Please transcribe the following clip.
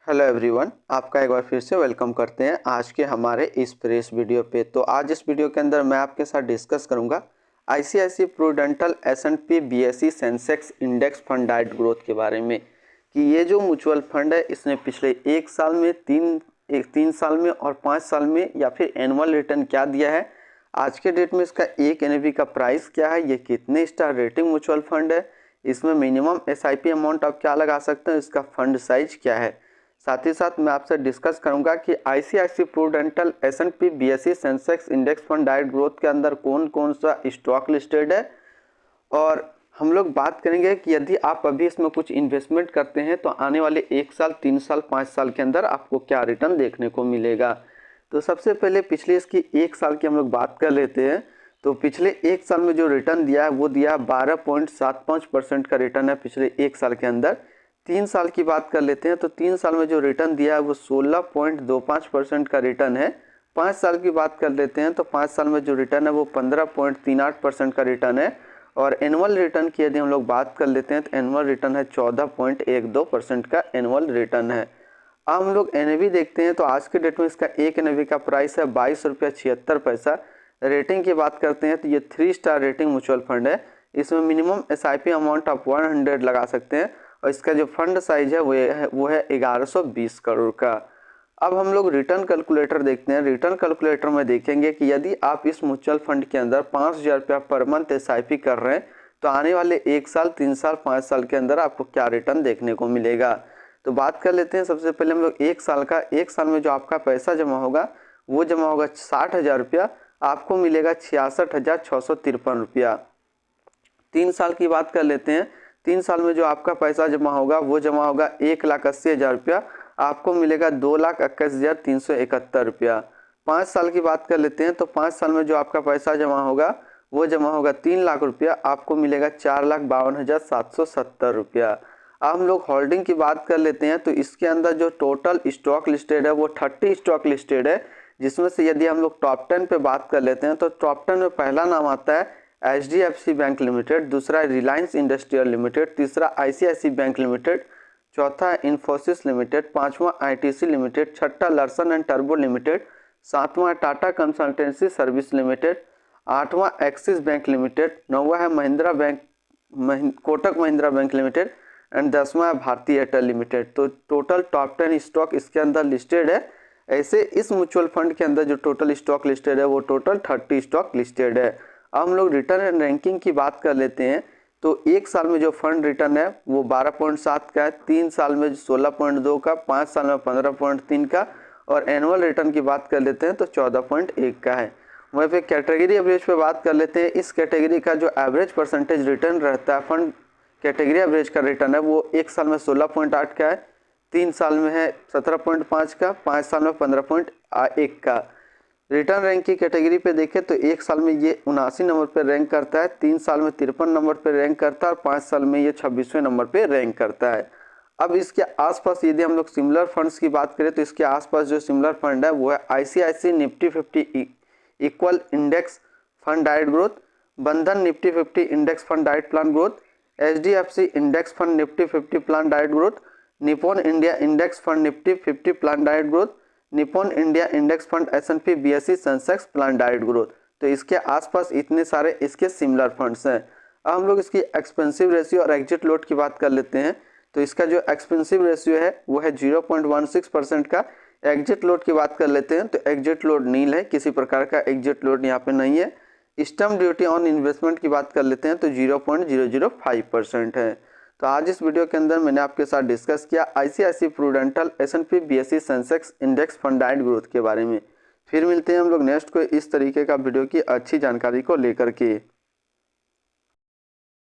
Hello everyone, आपका एक बार फिर से वेलकम करते हैं आज के हमारे इस फ्रेश वीडियो पे। तो आज इस वीडियो के अंदर मैं आपके साथ डिस्कस करूंगा ICICI Prudential S&P BSE Sensex index fund डाइट ग्रोथ के बारे में कि ये जो म्यूचुअल फंड है इसने पिछले एक साल में तीन साल में और 5 साल में या फिर एनुअल रिटर्न क्या दिया है, आज के डेट में इसका एक एनएवी का प्राइस क्या है, ये कितने स्टार रेटिंग म्यूचुअल फंड है, इसमें मिनिमम एसआईपी अमाउंट आप क्या लगा सकते हैं, इसका फंड साइज क्या है। साथ ही साथ मैं आपसे डिस्कस करूंगा कि ICICI Prudential S&P BSE Sensex index fund डाइट ग्रोथ के अंदर कौन कौन सा स्टॉक लिस्टेड है। और हम लोग बात करेंगे कि यदि आप अभी इसमें कुछ इन्वेस्टमेंट करते हैं तो आने वाले 1 साल, 3 साल, 5 साल के अंदर आपको क्या रिटर्न देखने को मिलेगा। तो सबसे पहले पिछले इसकी 1 साल की हम लोग बात कर लेते हैं। तो पिछले 1 साल में जो रिटर्न दिया है वो दिया 12.75% का रिटर्न है पिछले 1 साल के अंदर। 3 साल की बात कर लेते हैं तो 3 साल में जो रिटर्न दिया है वो 16.25% का रिटर्न है। 5 साल की बात कर लेते हैं तो 5 साल में जो रिटर्न है वो 15.38% का रिटर्न है। और एनुअल रिटर्न की यदि हम लोग बात कर लेते हैं तो एनुअल रिटर्न है 14.12% का एनुअल रिटर्न है। अब हम लोग एनएवी देखते हैं तो आज के डेट में इसका एक एनएवी का प्राइस है 22.76 रुपये। रेटिंग की बात करते हैं तो ये 3 स्टार रेटिंग म्यूचुअल फंड है। इसमें मिनिमम एसआईपी अमाउंट आप 100 लगा सकते हैं और इसका जो फंड साइज है वो है 1120 करोड़ का। अब हम लोग रिटर्न कैलकुलेटर देखते हैं। रिटर्न कैलकुलेटर में देखेंगे कि यदि आप इस म्यूचुअल फंड के अंदर 5000 रुपया पर मंथ एसआईपी कर रहे हैं तो आने वाले 1 साल, 3 साल, 5 साल के अंदर आपको क्या रिटर्न देखने को मिलेगा। तो बात कर लेते हैं सबसे पहले हम लोग 1 साल का। 1 साल में जो आपका पैसा जमा होगा वो जमा होगा 60,000 रुपया, आपको मिलेगा 66,653 रुपया। 3 साल की बात कर लेते हैं। 3 साल में जो आपका पैसा जमा होगा वो जमा होगा 1,80,000 रुपया, आपको मिलेगा 2,21,371 रुपया। 5 साल की बात कर लेते हैं तो 5 साल में जो आपका पैसा जमा होगा वो जमा होगा 3 लाख रुपया, आपको मिलेगा 4,52,770 रुपया। अब हम लोग होल्डिंग की बात कर लेते हैं तो इसके अंदर जो टोटल स्टॉक लिस्टेड है वो 30 स्टॉक लिस्टेड है, जिसमें से यदि हम लोग टॉप 10 पे बात कर लेते हैं तो टॉप 10 में पहला नाम आता है एचडीएफसी बैंक लिमिटेड, दूसरा रिलायंस इंडस्ट्रियल लिमिटेड, तीसरा आईसीआईसीआई बैंक लिमिटेड, चौथा इन्फोसिस लिमिटेड, पांचवा आईटीसी लिमिटेड, छठा लार्सन एंड टर्बो लिमिटेड, सातवां टाटा कंसल्टेंसी सर्विस लिमिटेड, आठवां एक्सिस बैंक लिमिटेड, नौवां है Mahindra bank Kotak Mahindra bank limited and 10वां है भारती एयरटेल लिमिटेड। तो टोटल टॉप 10 स्टॉक इसके अंदर लिस्टेड है। ऐसे इस म्यूचुअल फंड के अंदर जो टोटल स्टॉक लिस्टेड है वो टोटल 30 स्टॉक लिस्टेड है। अब हम लोग रिटर्न एंड रैंकिंग की बात कर लेते हैं तो 1 साल में जो फंड रिटर्न है वो 12.7 का है, 3 साल में 16.2 का, 5 साल में 15.3 का और एनुअल रिटर्न की बात कर लेते हैं तो 14.1 का है। वहीं पे कैटेगरी एवरेज पे बात कर लेते हैं। इस कैटेगरी का जो एवरेज परसेंटेज रिटर्न रहता है, फंड कैटेगरी एवरेज का रिटर्न है वो 1 साल में 16.8 का है, 3 साल में है 17.5 का, 5 साल में 15.1 का। रिटर्न रैंक की कैटेगरी पे देखें तो 1 साल में ये 79 नंबर पे रैंक करता है, 3 साल में 53 नंबर पे रैंक करता है और 5 साल में ये 26वें नंबर पे रैंक करता है। अब इसके आसपास यदि हम लोग सिमिलर फंड्स की बात करें तो इसके आसपास जो सिमिलर फंड है वो है ICICI Nifty 50 equal index fund डाइट ग्रोथ, बंधन Nifty 50 index fund diet plan growth, HDFC index fund Nifty 50 plan diet growth, Nippon India index fund Nifty 50 plan diet growth, Nippon India index fund एस&पी BSE Sensex plan diet growth. तो इसके आसपास इतने सारे इसके similar funds हैं। अब हम लोग इसकी एक्सपेंसिव रेशियो और एग्जिट लोड की बात कर लेते हैं। तो इसका जो एक्सपेंसिव रेशियो है वो है 0.16% का। एग्जिट लोड की बात कर लेते हैं तो एग्जिट लोड नील है, किसी प्रकार का एग्जिट लोड यहाँ पे नहीं है। स्टैम्प ड्यूटी ऑन इन्वेस्टमेंट की बात कर लेते हैं तो 0.005% है। तो आज इस वीडियो के अंदर मैंने आपके साथ डिस्कस किया ICICI Prudential S&P BSE Sensex index fund डाइट ग्रोथ के बारे में। फिर मिलते हैं हम लोग नेक्स्ट को इस तरीके का वीडियो की अच्छी जानकारी को लेकर के।